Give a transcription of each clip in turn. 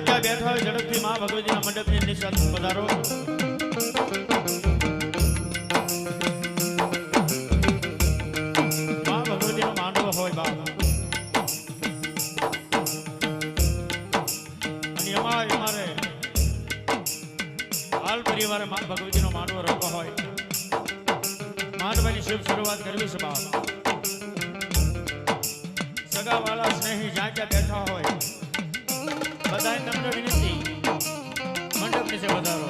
જ્યાં જ્યાં બેઠા હોય ઝડપથી માં ભગવતીના મંડપની નિશાન પધારો. માં ભગવતીનો માંડવો હોય બાપ, અને એમાં અમારે હાલ પરિવારે માં ભગવતીનો માંડવો રોકો હોય. માંડવાની શુભ શરૂઆત કરવી છે બાપ. સગા વાળા સ્નેહી જ્યાં જ્યાં બેઠા હોય બધાય નમ્ર વિનંતી મંડપ નીચે વધારો.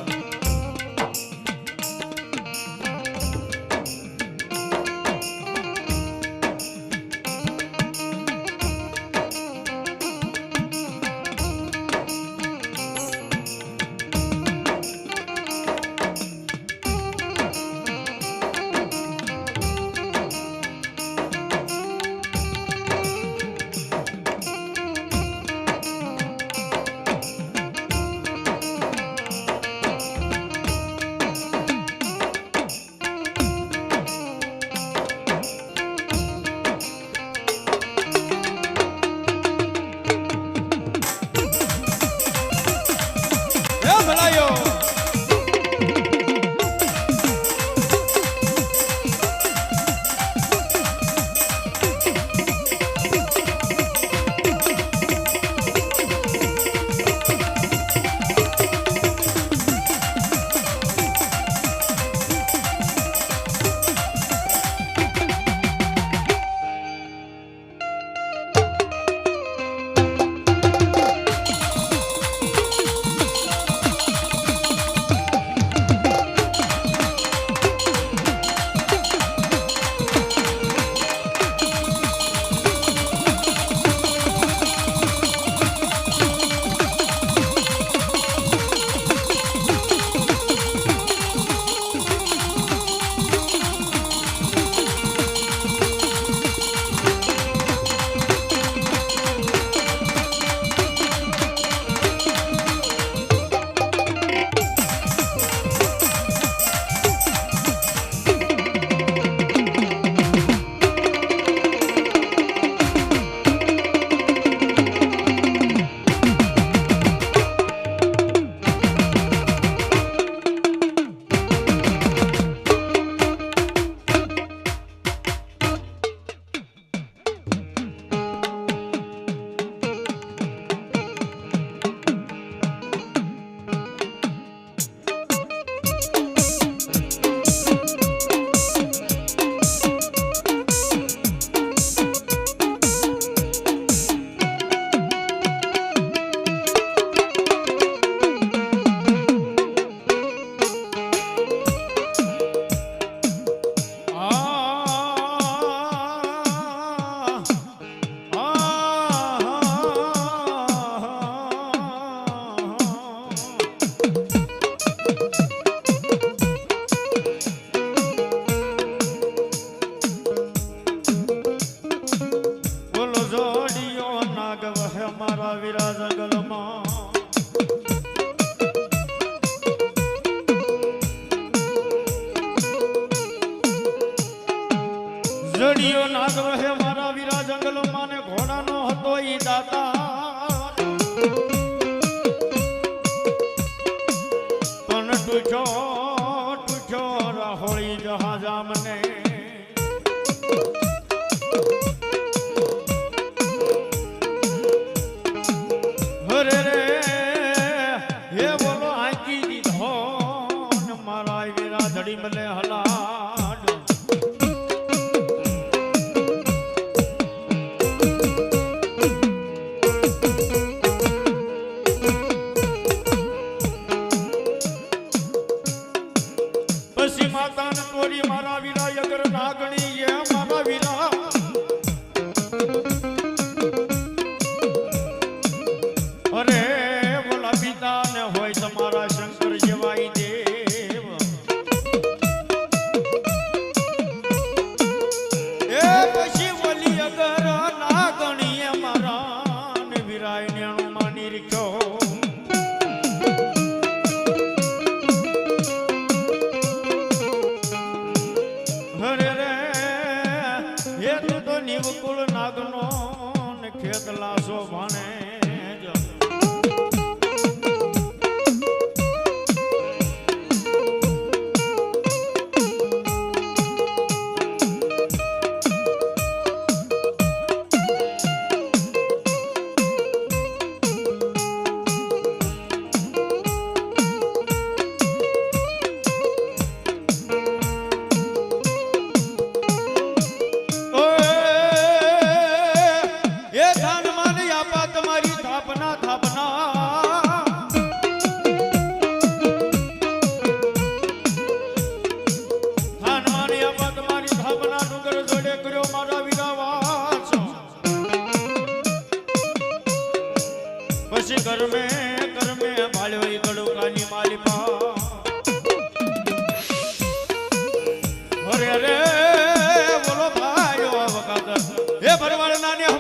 જડિયો નાગ વહે મારા વીરા જંગલોમાં ને ઘોડાનો હતો ઈ દાતા પણ ટૂઠો રાહોળી જહાજા મને હરે રે હે બોલો આંકી દીધો મારા વીરા ધડી મલે હલા મારા વીરા અગર નાગણી એ મારા વીરા અરે બોલા પિતા ને હોય તમારા શંકર જેવાય દેવ એ પછી બોલી અગર નાગણી એ મારા ને વીરાય ને માની રીખ્યો નિવકુળ નાગનો ને ખેતલા શોભાને કર્મે કર્મે ભાળ્યો ઈ ગળુકાની માલિપા અરે રે બોલો ભાઈઓ વખત હે ભરવાડ નાની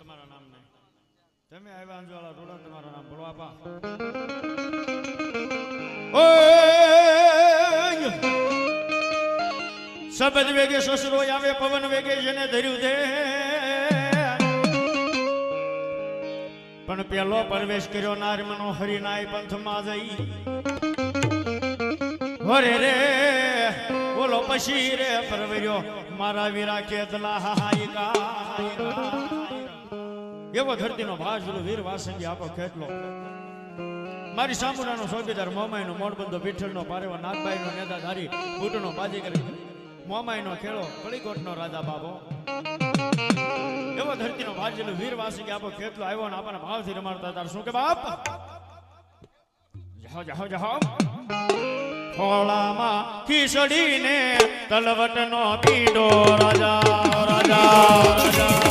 તમારા નામ ને તમે આવ્યા અંજવાળા રોડા તમારું નામ બોલો આપા શબ્દ વેગે સસરો આવે પવન વેગે જેને ધર્યું દે પણ પેલો પ્રવેશ કર્યો નાર મનો હરિનાય પંથમાં જઈ હરે રે બોલો પછી રે પરવર્યો મારા વીરા કેતલા હાયકા એવો ધરતીનો ભાજલો વીર વાસંગી આપો ખેટલો મારી સામુરાનો સોબીદાર મોમાઈનો મોણબંધો વિઠ્ઠલનો પારેવો નાગબાઈનો નેતાધારી બૂટનો બાજીગર મોમાઈનો ખેડો કળીકોટનો રાજા બાબો એવો ધરતીનો ભાજલો વીર વાસંગી આપો ખેટલો આવ્યો ને આપણને ભાવથી રમાડતા તાર શું કે બાપ જાઓ જાઓ જાઓ ખોળામાં ખીસડીને તલવટનો પીડો રાજા રાજા રાજા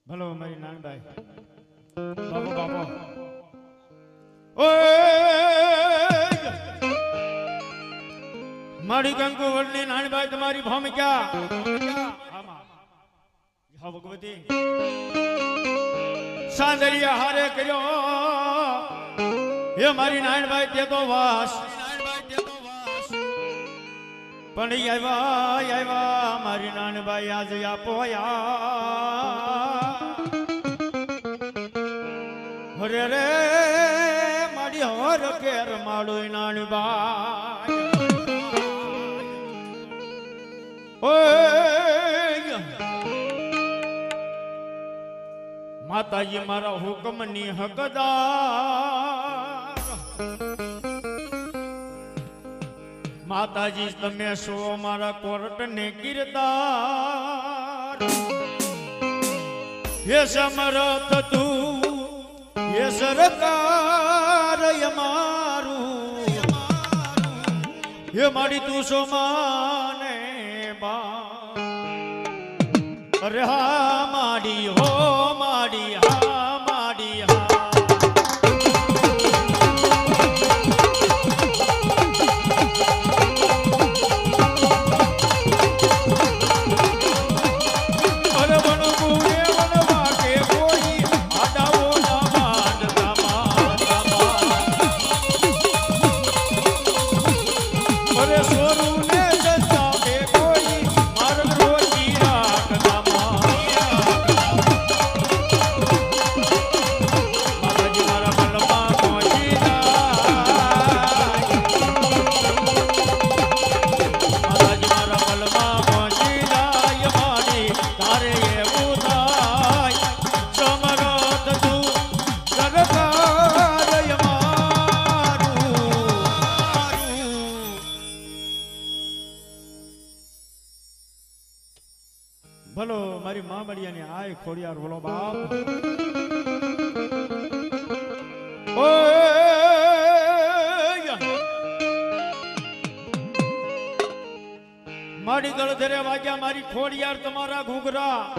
ભલો મારી નાનભાઈ બાબો બાબો મારી કંકુ વડની નાનભાઈ તમારી ભૂમિકા ભગવતી સાંદરિયા હારે કર્યો એ મારી નાનભાઈ તે તો વાસ પણ આવ્યા મારી નાનભાઈ આજ આપોયા હરે રે મારી હર કેર માડો નાનભાઈ માતાજી મારા હુકમની હકદાર માતાજી તમે છો મારા કોર્ટ ને કિરદાર હે સમરથ તું હે સરકાર અમારું હે મારી તું સો માને બા અરે હા માડી હો માડી હા માડી હા ભલો મારી મામડિયાની આય ખોડિયાર બોલો બાપ મારી ગળ ધરે વાગ્યા મારી ખોડિયાર તમારા ઘૂઘરા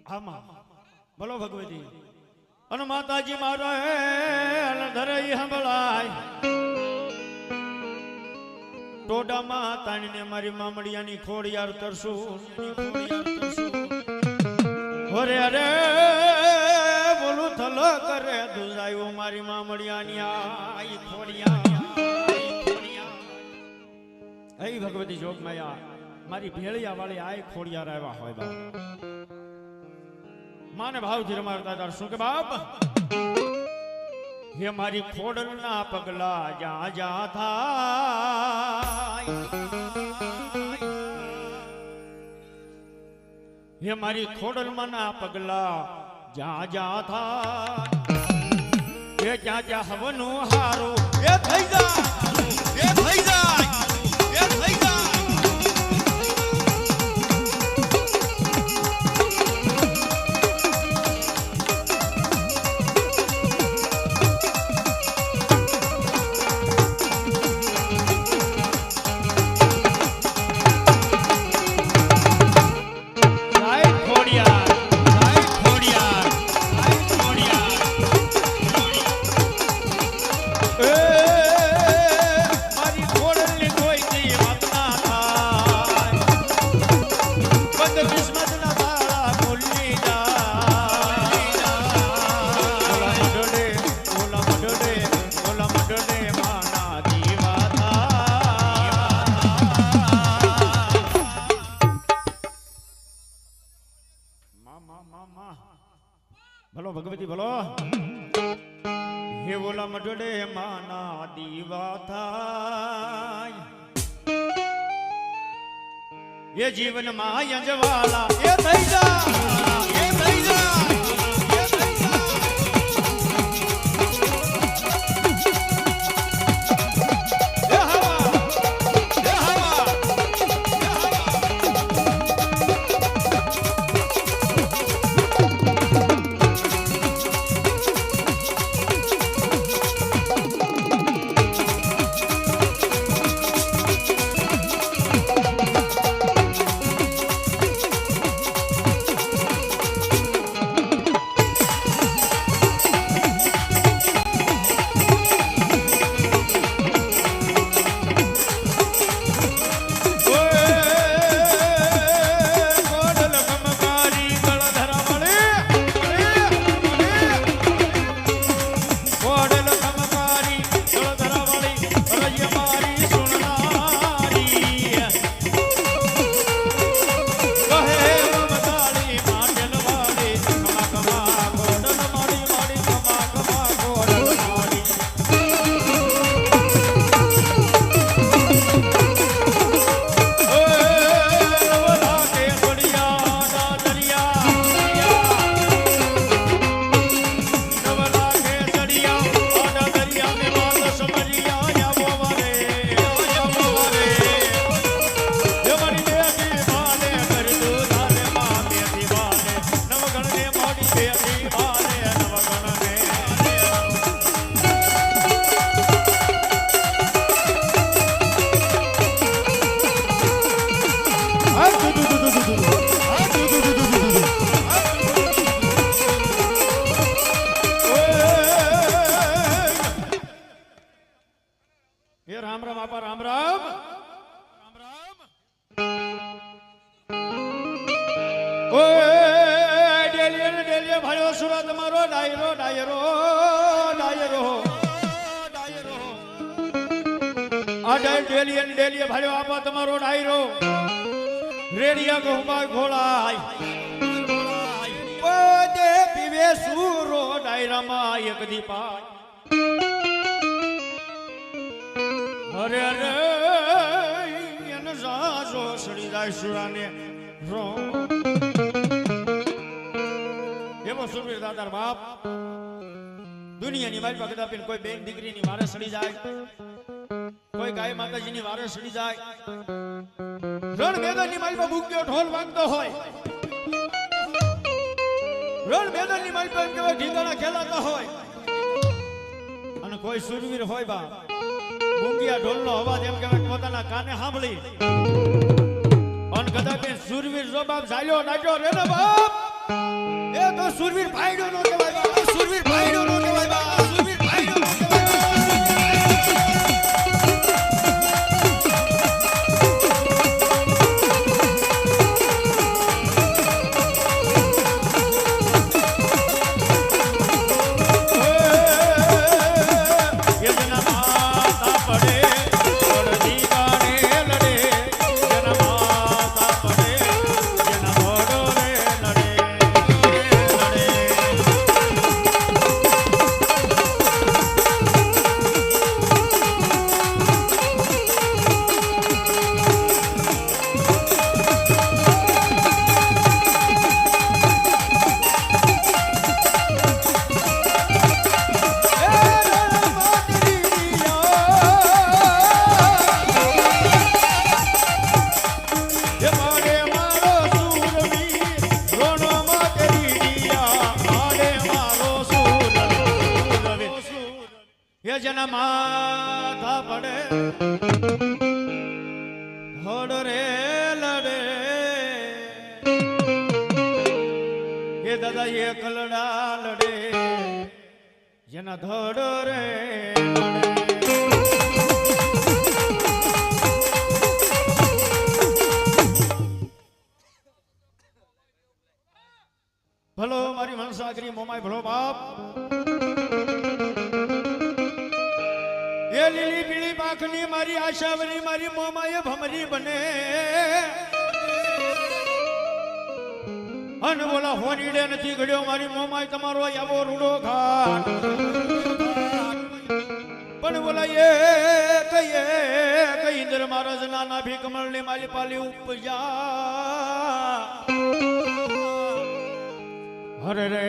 આમાં બોલો ભગવતી અને માતાજી મારા હે ધરે હંભળાય ટોડામાં તાણીને મારી મામડિયાની ખોડિયાર તરસું અરે અરે બોલું થલ કરે દુજાયો મારી મામડિયાની આઈ ખોડિયાર એ ભગવતી જોગમાયા મારી ભેળિયા વાળી આઈ ખોડિયાર આવ્યા હોય બાપ માને ભાવથી રમાડતા તાર શું કે બાપ હે મારી ખોડલના પગલા જા જા થાય હે મારી ખોડલમાંના પગલા જા જા થાય હે જ્યાં જ્યાં હવનું હારું એ થઈ જાય એ થઈ જાય એ થઈ જાય ભલો ભગવતી ભલો હે ઓલા મઢડે માના દીવા થાય એ જીવન માં અંજવાલા એ થઈ જા એ થઈ જા એ રામ રામ આપા રામ રામ ડેલીએ ભાઈઓ સુરત મારો ડાયરો ડાયરો ડાયરો આ ડેલીએ ભાઈઓ આપા તમારો ડાયરો રેડિયા ગોમા ઘોળાય પદે પીવે સુરો ડાયરામાં એક દીપા અરે અરે એને સાસો સડી જાય સુરાને રો એવો સુરવીર દાદાર બાપ દુનિયાની મારી પાસે કદાપી કોઈ બેન દીકરીની વારે સડી જાય, કોઈ ગાય માતાજીની વારે સડી જાય, રણ મેદાનની મારી પાસે ભૂખ્યો ઢોલ વાગતો હોય, રણ મેદાનની મારી પાસે કેવા ઢીંગાણા ખેલાતા હોય, અને કોઈ સુરવીર હોય બા ભૂંગિયા ઢોલનો અવાજ એમ કહેવાય પોતાના કાને સાંભળી અને કદાપી સુરવીર જો બાપ ઝાલ્યો નાટ્યો રે ને બાપ એ તો સુરવીર ભાઈડો નો કહેવાય બા, સુરવીર ભાઈડો નો કહેવાય બા, સુરવીર ભાઈડો નો જેના માથા પડે હોડ રે લડે એ દાદા એ કલડા લડે જેના ધડ રે ભલો મારી મનસાગરી મોમાય ભલો બાપ એ લીલી પીળી પાંખની મારી આશાવરી મારી મોમાએ ભમરી બને અન બોલા હોનીડે નથી ઘડ્યો મારી મોમાય તમારો આવો રૂડો ઘાટ પણ બોલા એ કઈ ઇન્દ્ર મહારાજ નાના ભી કમળ ને માલી પાલી ઉપજા હરે રે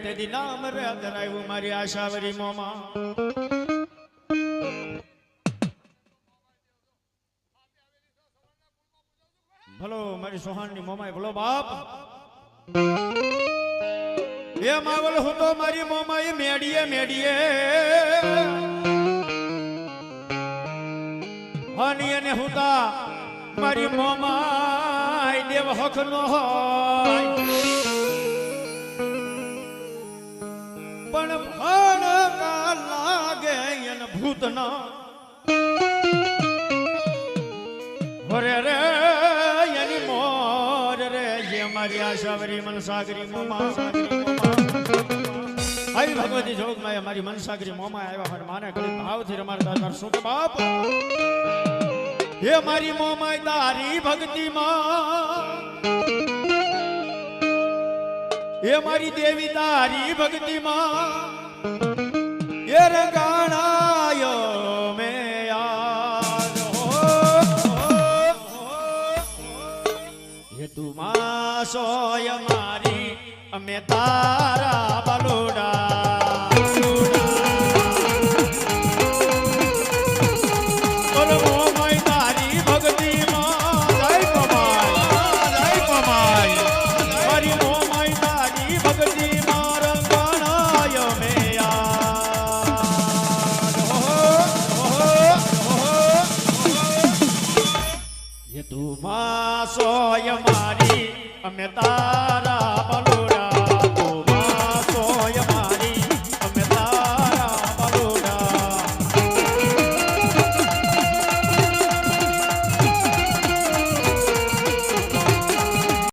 તેદી નામ રે ધરાયું મારી આશાવરી મોમા ભલો મારી સોહાણની મોમાય ભલો બાપ એ માવલ હતો મારી મોમાએ મેડીએ હની અને હુતા મારી મોમાય દેવ હક નો હોય પણ ભણકા લાગે એને ભૂત ના હરે રે મારી આશાવરી મનસાગરી મોમા આવી ભગવતી જોગમાં મારી મનસાગરી મોમા આવ્યા હોય માને ઘડી ભાવથી રમાડતા કરશો કે બાપ હે મારી મોમાય તારી ભક્તિમાં હે મારી દેવી તારી ભક્તિમાં એ રંગાણાયો મે તું સોય મારી અમે તારા બલોડા મોમાઈ તારી ભક્તિમાં જય કમાય મારી મોમાઈ તારી ભક્તિમાં રંગણાય મે તું સોય મારી અમે તારા